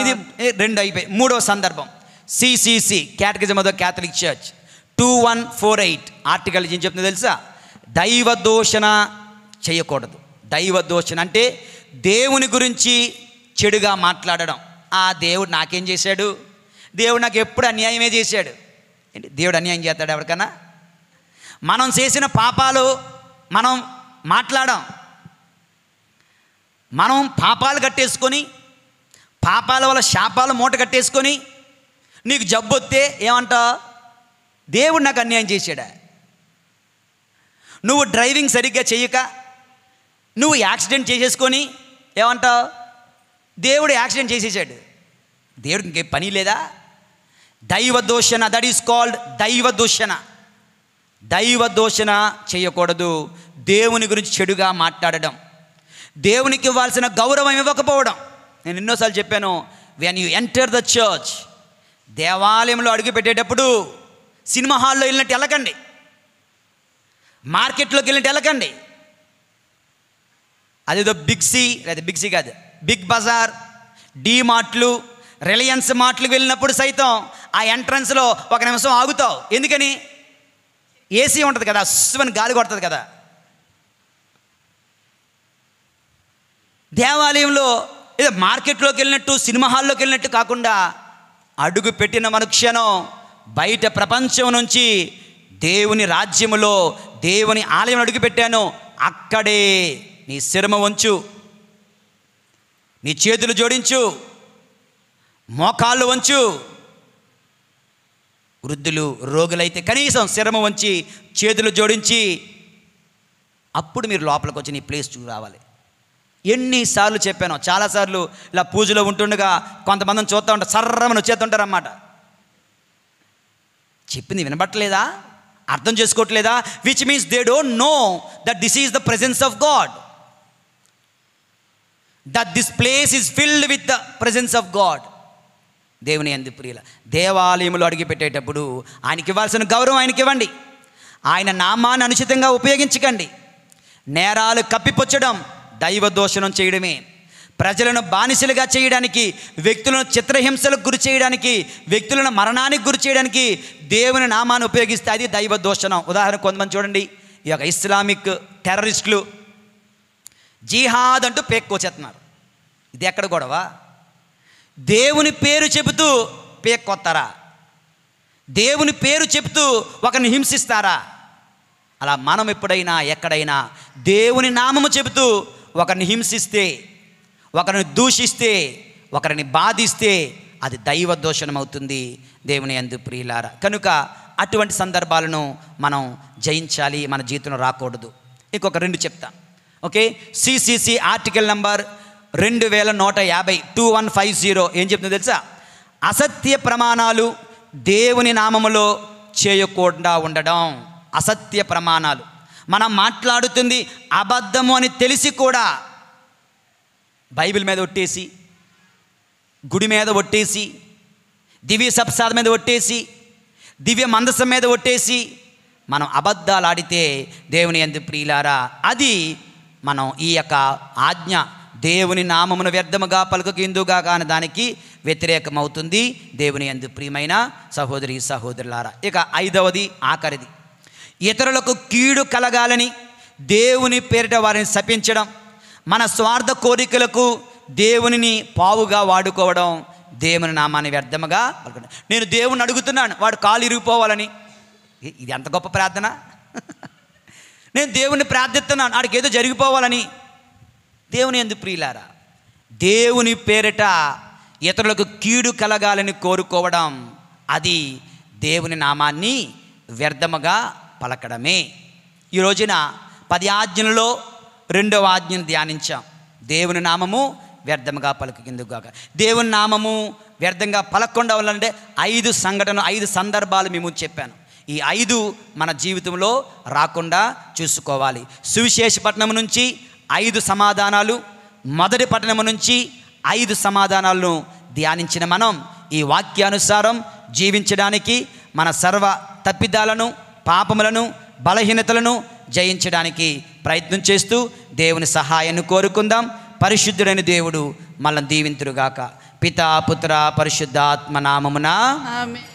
ఇది 2 అయిపోయి. 3వ సందర్భం CCC catechism of the Catholic church 2148 article ఏం చెప్తుందో తెలుసా? దైవ దూషణ చేయకూడదు. దైవ దూషణ అంటే దేవుని గురించి చెడుగా మాట్లాడడం. దేవుడు నాకేం చేశాడు, దేవుడు నాకు ఎప్పుడు అన్యాయమే చేశాడు. ఏంటి, దేవుడు అన్యాయం చేస్తాడు ఎవరికన్నా? మనం చేసిన పాపాలు మనం మాట్లాడాం. మనం పాపాలు కట్టేసుకొని, పాపాల వల్ల శాపాలు మూట కట్టేసుకొని నీకు జబ్బు వస్తే ఏమంటావు? దేవుడు నాకు అన్యాయం చేశాడా? నువ్వు డ్రైవింగ్ సరిగ్గా చేయక నువ్వు యాక్సిడెంట్ చేసేసుకొని ఏమంటావు? దేవుడు యాక్సిడెంట్ చేసేసాడు. దేవుడికి ఇంకే పని లేదా? దైవ దూషణ, దట్ ఈస్ కాల్డ్ దైవ దూషణ. దైవ దూషణ చేయకూడదు. దేవుని గురించి చెడుగా మాట్లాడడం, దేవునికి ఇవ్వాల్సిన గౌరవం ఇవ్వకపోవడం. నేను ఎన్నోసార్లు చెప్పాను, when you enter the church, దేవాలయంలో అడుగు పెట్టేటప్పుడు సినిమా హాల్లో వెళ్ళినట్టు వెళ్ళకండి, మార్కెట్లోకి వెళ్ళినట్టు వెళ్ళకండి. అదేదో బిగ్ సి కాదు, బిగ్ బజార్, డీమార్ట్లు, రిలయన్స్ మార్ట్లు వెళ్ళినప్పుడు సైతం ఆ ఎంట్రన్స్లో 1 నిమిషం ఆగుతావు. ఎందుకని? ఏసీ ఉంటుంది కదా, అస్సమని గాలి కొడుతుంది కదా. దేవాలయంలో ఏదో మార్కెట్లోకి వెళ్ళినట్టు, సినిమా హాల్లోకి వెళ్ళినట్టు కాకుండా అడుగు పెట్టిన మరుక్షణం బయట ప్రపంచం నుంచి దేవుని రాజ్యములో, దేవుని ఆలయం అడుగు పెట్టాను, అక్కడే నీ శిరమ వంచు, నీ చేతులు జోడించు, మోకాళ్ళు వంచు. వృద్ధులు, రోగులైతే కనీసం శిరమ వంచి చేతులు జోడించి అప్పుడు మీరు లోపలికి వచ్చి నీ ప్లేస్ చూసి రావాలి. ఎన్నిసార్లు చెప్పానో, చాలాసార్లు ఇలా పూజలో ఉంటుండగా కొంతమందిని చూస్తూ ఉంటారు, సర్రమని వచ్చేస్తుంటారన్నమాట. చెప్పింది వినబట్టలేదా? అర్థం చేసుకోవట్లేదా? Which means they don't know that this is the presence of God, that this place is filled with the presence of God. దేవుని యందు ప్రియుల, దేవాలయంలో అడుగుపెట్టేటప్పుడు ఆయనకి ఇవ్వాల్సిన గౌరవం ఆయనకి ఇవ్వండి. ఆయన నామాన్ని అనుచితంగా ఉపయోగించకండి. నేరాలు కప్పిపుచ్చడం దైవ దూషణం చేయడమే. ప్రజలను బానిసలుగా చేయడానికి, వ్యక్తులను చిత్రహింసలకు గురి చేయడానికి, వ్యక్తులను మరణానికి గురి చేయడానికి దేవుని నామాన్ని ఉపయోగిస్తే అది దైవ దూషణం. ఉదాహరణ కొంతమంది చూడండి, ఈ యొక్క ఇస్లామిక్ టెర్రరిస్టులు జిహాద్ అంటూ పేక్కొచ్చేస్తున్నారు. ఇది ఎక్కడ గొడవ? దేవుని పేరు చెబుతూ పేక్కొత్తారా? దేవుని పేరు చెబుతూ ఒకరిని హింసిస్తారా? అలా మనం ఎప్పుడైనా ఎక్కడైనా దేవుని నామము చెబుతూ ఒకరిని హింసిస్తే, ఒకరిని దూషిస్తే, ఒకరిని బాధిస్తే అది దైవ దూషణం అవుతుంది. దేవుని యందు ప్రియులారా, కనుక అటువంటి సందర్భాలను మనం జయించాలి, మన జీవితంలో రాకూడదు. ఇంకొక 2 చెప్తా. ఓకే, సిసిసి ఆర్టికల్ నంబర్ 2150 2150 ఏం చెప్తుందో తెలుసా? అసత్య ప్రమాణాలు దేవుని నామములో చేయకుండా ఉండడం. అసత్య ప్రమాణాలు, మనం మాట్లాడుతుంది అబద్ధము అని తెలిసి కూడా బైబిల్ మీద ఒట్టేసి, గుడి మీద ఒట్టేసి, దివ్య సప్సాదం మీద ఒట్టేసి, దివ్య మందసం మీద ఒట్టేసి మనం అబద్ధాలు ఆడితే దేవుని యందు ప్రియులారా, అది మనం ఈ యొక్క ఆజ్ఞ దేవుని నామమును వ్యర్థముగా పలుకకు ఇందుగా కాని దానికి వ్యతిరేకమవుతుంది. దేవుని యందు ప్రియమైన సహోదరి సహోదరులారా, ఇక 5వది ఆఖరిది, ఇతరులకు కీడు కలగాలని దేవుని పేరిట వారిని శపించడం, మన స్వార్థ కోరికలకు దేవునిని పావుగా వాడుకోవడం, దేవుని నామాన్ని వ్యర్థముగా పలుకడం. నేను దేవుని అడుగుతున్నాను వాడు కాలు ఇరిగిపోవాలని, ఇది ఎంత గొప్ప ప్రార్థన! నేను దేవుని ప్రార్థిస్తున్నాను వాడికి ఏదో జరిగిపోవాలని. దేవుని యందు ప్రియులారా, దేవుని పేరిట ఇతరులకు కీడు కలగాలని కోరుకోవడం అది దేవుని నామాన్ని వ్యర్థముగా పలకడమే. ఈ రోజున 10 ఆజ్ఞలలో 2వ ఆజ్ఞను ధ్యానించాం. దేవుని నామము వ్యర్థముగా పలుకుకిందుగాక. దేవుని నామము వ్యర్థంగా పలకుండా ఉండాలంటే 5 సంఘటనలు, 5 సందర్భాలు మేము చెప్పాను. ఈ 5 మన జీవితంలో రాకుండా చూసుకోవాలి. సువిశేష పట్టణం నుంచి 5 సమాధానాలు, మొదటి పట్టణం నుంచి 5 సమాధానాలను ధ్యానించిన మనం ఈ వాక్యానుసారం జీవించడానికి, మన సర్వ తప్పిదాలను, పాపములను, బలహీనతలను జయించడానికి ప్రయత్నం చేస్తూ దేవుని సహాయాన్ని కోరుకుందాం. పరిశుద్ధుడైన దేవుడు మనల్ని దీవింతురుగాక. పితా, పుత్ర, పరిశుద్ధాత్మ నామమున ఆమేన్.